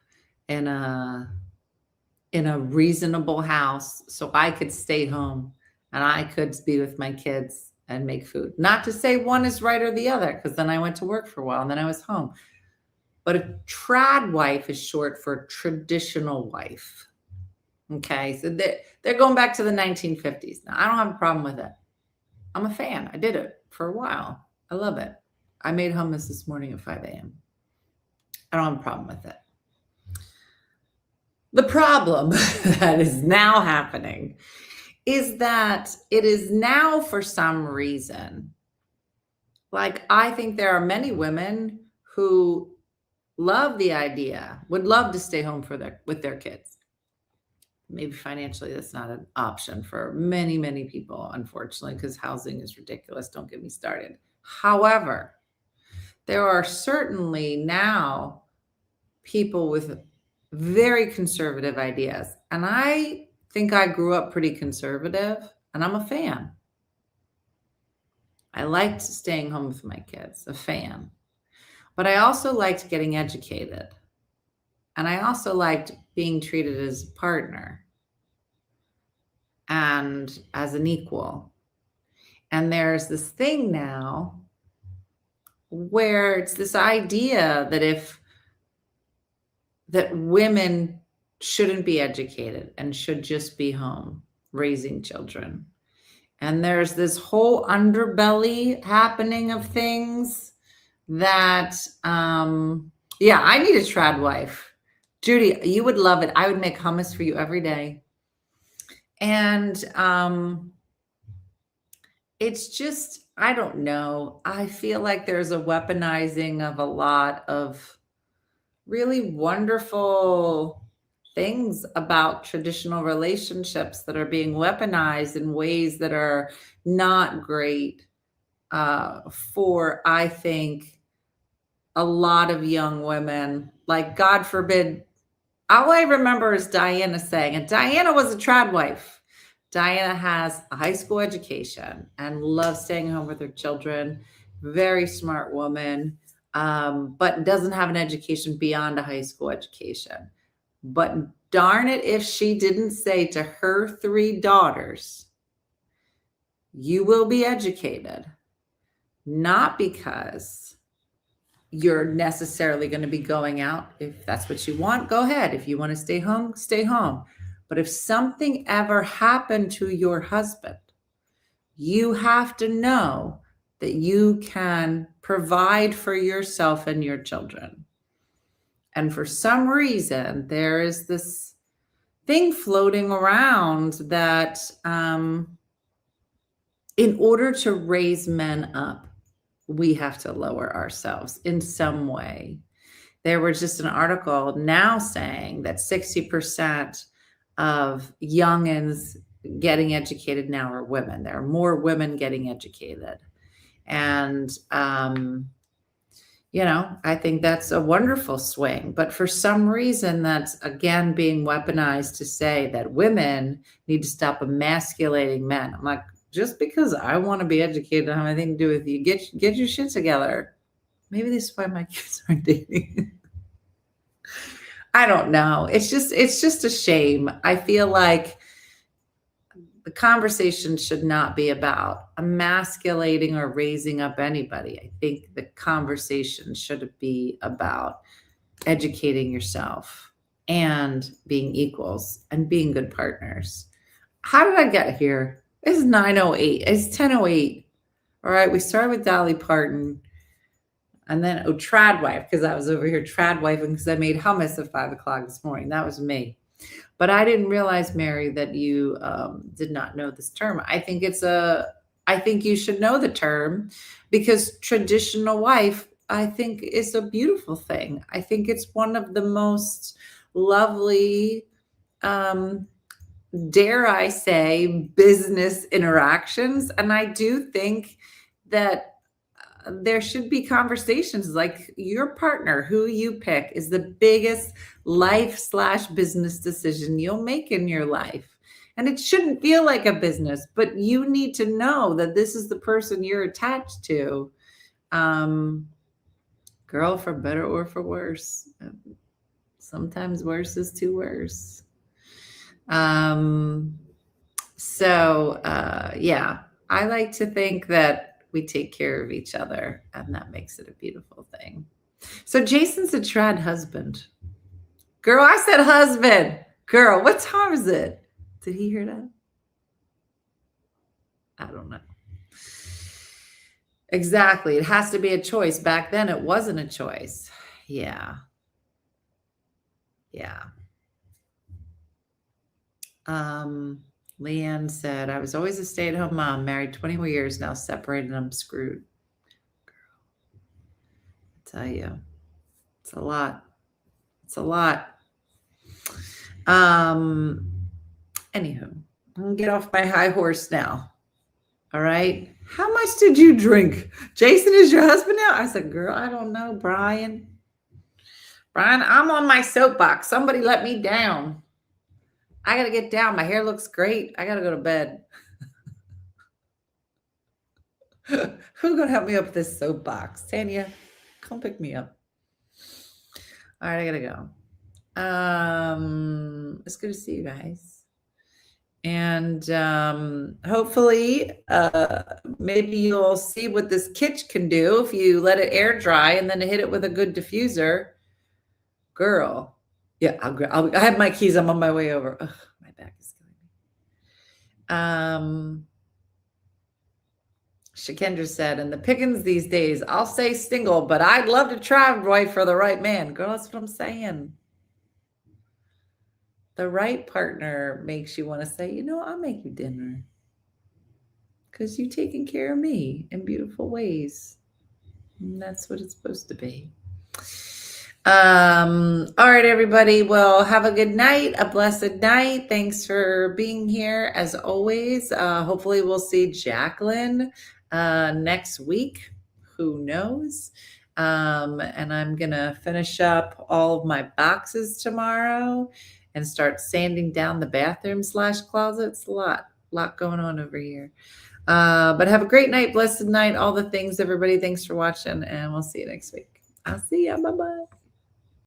S1: in a reasonable house so I could stay home and I could be with my kids and make food. Not to say one is right or the other, because then I went to work for a while and then I was home. But a trad wife is short for traditional wife. Okay, so they're going back to the 1950s. Now, I don't have a problem with it. I'm a fan. I did it for a while. I love it. I made hummus this morning at 5 a.m. I don't have a problem with it. The problem that is now happening is that it is now, for some reason, like I think there are many women who love the idea, would love to stay home with their kids. Maybe financially, that's not an option for many, many people, unfortunately, because housing is ridiculous. Don't get me started. However, there are certainly now people with very conservative ideas. And I think I grew up pretty conservative, and I'm a fan. I liked staying home with my kids, a fan. But I also liked getting educated. And I also liked being treated as a partner and as an equal. And there's this thing now where it's this idea that women shouldn't be educated and should just be home raising children. And there's this whole underbelly happening of things that, I need a trad wife. Judy, you would love it. I would make hummus for you every day. And it's just, I don't know. I feel like there's a weaponizing of a lot of really wonderful things about traditional relationships that are being weaponized in ways that are not great for, I think, a lot of young women. Like, God forbid, all I remember is Diana saying, and Diana was a trad wife. Diana has a high school education and loves staying home with her children. Very smart woman, but doesn't have an education beyond a high school education. But darn it if she didn't say to her 3 daughters, you will be educated, not because you're necessarily going to be going out. If that's what you want, go ahead. If you want to stay home, stay home. But if something ever happened to your husband, you have to know that you can provide for yourself and your children. And for some reason, there is this thing floating around that in order to raise men up, we have to lower ourselves in some way. There was just an article now saying that 60% of youngins getting educated now are women. There are more women getting educated. And I think that's a wonderful swing. But for some reason, that's again being weaponized to say that women need to stop emasculating men. I'm like, just because I want to be educated doesn't have anything to do with you. Get your shit together. Maybe this is why my kids aren't dating. I don't know. It's just a shame. I feel like the conversation should not be about emasculating or raising up anybody. I think the conversation should be about educating yourself and being equals and being good partners. How did I get here? It's 9:08. It's 10:08. All right, we started with Dolly Parton. And then, tradwife, because I was over here tradwifing because I made hummus at 5 o'clock this morning. That was me. But I didn't realize, Mary, that you did not know this term. I think you should know the term because traditional wife, I think, is a beautiful thing. I think it's one of the most lovely, dare I say, business interactions. And I do think that there should be conversations like your partner, who you pick, is the biggest life/business decision you'll make in your life. And it shouldn't feel like a business, but you need to know that this is the person you're attached to. Girl, for better or for worse. Sometimes worse is too worse. Yeah, I like to think that we take care of each other, and that makes it a beautiful thing. So Jason's a trad husband. Girl, I said husband. Girl, what time is it? Did he hear that? I don't know. Exactly. It has to be a choice. Back then, it wasn't a choice. Yeah. Leanne said, I was always a stay-at-home mom, married 20 years now, separated, I'm screwed. Girl, I tell you, it's a lot. It's a lot. Anywho, I'm gonna get off my high horse now. All right. How much did you drink? Jason is your husband now? I said, girl, I don't know, Brian. Brian, I'm on my soapbox. Somebody let me down. I got to get down. My hair looks great. I got to go to bed. Who's going to help me up with this soapbox? Tanya, come pick me up. All right, I got to go. It's good to see you guys. And hopefully, maybe you'll see what this kitsch can do if you let it air dry and then hit it with a good diffuser. Girl. Yeah, I have my keys. I'm on my way over. Ugh, my back is killing me. Shakendra said, and the pickings these days, I'll say single, but I'd love to try right for the right man. Girl, that's what I'm saying. The right partner makes you want to say, I'll make you dinner. Because you're taking care of me in beautiful ways. And that's what it's supposed to be. All right, everybody. Well, have a good night, a blessed night. Thanks for being here as always. Hopefully we'll see Jacqueline next week. Who knows? And I'm going to finish up all of my boxes tomorrow and start sanding down the bathroom/closets. A lot going on over here. But have a great night, blessed night, all the things, everybody. Thanks for watching, and we'll see you next week. I'll see ya. Bye-bye.